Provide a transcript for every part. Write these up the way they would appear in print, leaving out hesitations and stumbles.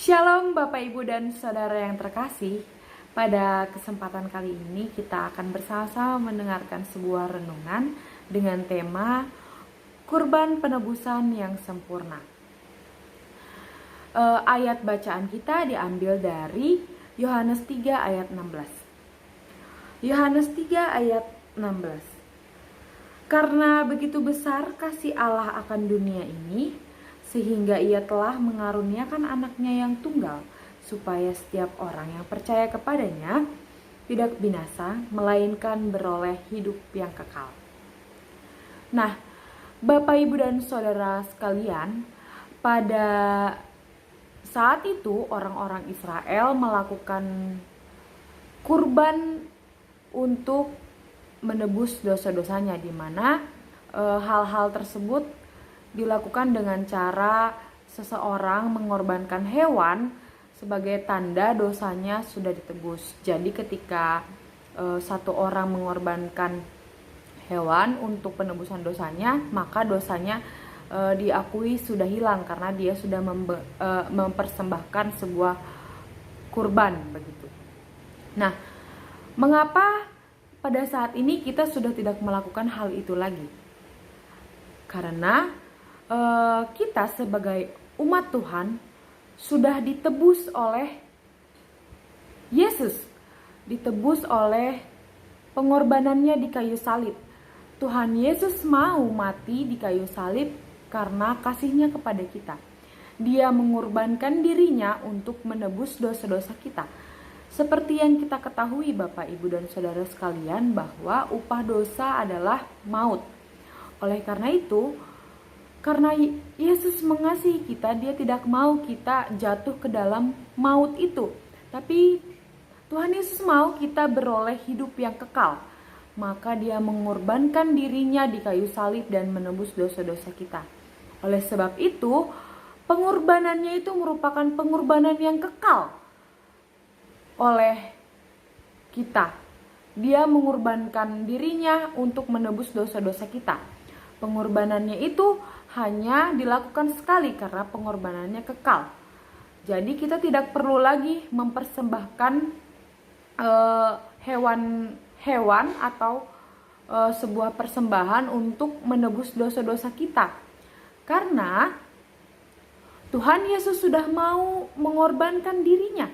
Shalom Bapak Ibu dan Saudara yang terkasih. Pada kesempatan kali ini kita akan bersama-sama mendengarkan sebuah renungan dengan tema Kurban Penebusan yang Sempurna. Ayat bacaan kita diambil dari Yohanes 3 ayat 16. Yohanes 3 ayat 16. Karena begitu besar kasih Allah akan dunia ini, sehingga ia telah mengaruniakan anaknya yang tunggal, supaya setiap orang yang percaya kepadanya tidak binasa, melainkan beroleh hidup yang kekal. Nah, Bapak, Ibu, dan Saudara sekalian, pada saat itu orang-orang Israel melakukan kurban untuk menebus dosa-dosanya, di mana hal-hal tersebut dilakukan dengan cara seseorang mengorbankan hewan sebagai tanda dosanya sudah ditebus. Jadi ketika satu orang mengorbankan hewan untuk penebusan dosanya, maka dosanya diakui sudah hilang karena dia sudah mempersembahkan sebuah kurban begitu. Nah, mengapa pada saat ini kita sudah tidak melakukan hal itu lagi? Karena kita sebagai umat Tuhan sudah ditebus oleh Yesus, ditebus oleh pengorbanannya di kayu salib. Tuhan Yesus mau mati di kayu salib karena kasihnya kepada kita. Dia mengorbankan dirinya untuk menebus dosa-dosa kita. Seperti yang kita ketahui Bapak, Ibu, dan Saudara sekalian, bahwa upah dosa adalah maut. Oleh karena itu, karena Yesus mengasihi kita, dia tidak mau kita jatuh ke dalam maut itu. Tapi Tuhan Yesus mau kita beroleh hidup yang kekal. Maka dia mengorbankan dirinya di kayu salib dan menebus dosa-dosa kita. Oleh sebab itu, pengorbanannya itu merupakan pengorbanan yang kekal oleh kita. Dia mengorbankan dirinya untuk menebus dosa-dosa kita. Pengorbanannya itu hanya dilakukan sekali karena pengorbanannya kekal. Jadi kita tidak perlu lagi mempersembahkan hewan atau sebuah persembahan untuk menebus dosa-dosa kita. Karena Tuhan Yesus sudah mau mengorbankan dirinya.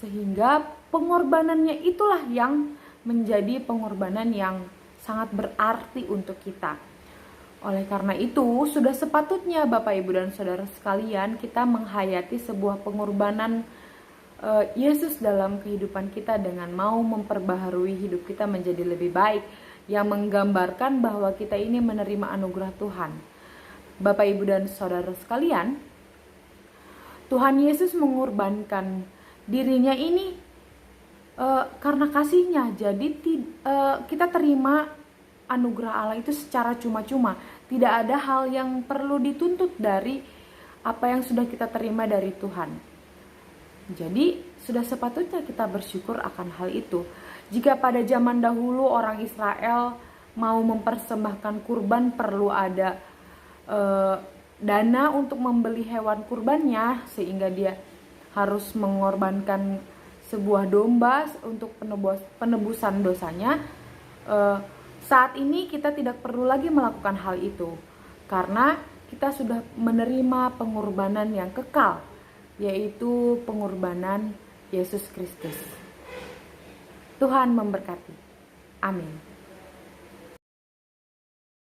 Sehingga pengorbanannya itulah yang menjadi pengorbanan yang sangat berarti untuk kita. Oleh karena itu, sudah sepatutnya Bapak, Ibu, dan Saudara sekalian, kita menghayati sebuah pengorbanan Yesus dalam kehidupan kita dengan mau memperbaharui hidup kita menjadi lebih baik, yang menggambarkan bahwa kita ini menerima anugerah Tuhan. Bapak, Ibu, dan Saudara sekalian, Tuhan Yesus mengorbankan dirinya ini karena kasihnya. Jadi kita terima anugerah Allah itu secara cuma-cuma. Tidak ada hal yang perlu dituntut dari apa yang sudah kita terima dari Tuhan. Jadi sudah sepatutnya kita bersyukur akan hal itu. Jika pada zaman dahulu orang Israel mau mempersembahkan kurban, perlu ada dana untuk membeli hewan kurbannya, sehingga dia harus mengorbankan sebuah domba untuk penebusan dosanya. Saat ini kita tidak perlu lagi melakukan hal itu karena kita sudah menerima pengorbanan yang kekal, yaitu pengorbanan Yesus Kristus. Tuhan memberkati. Amin.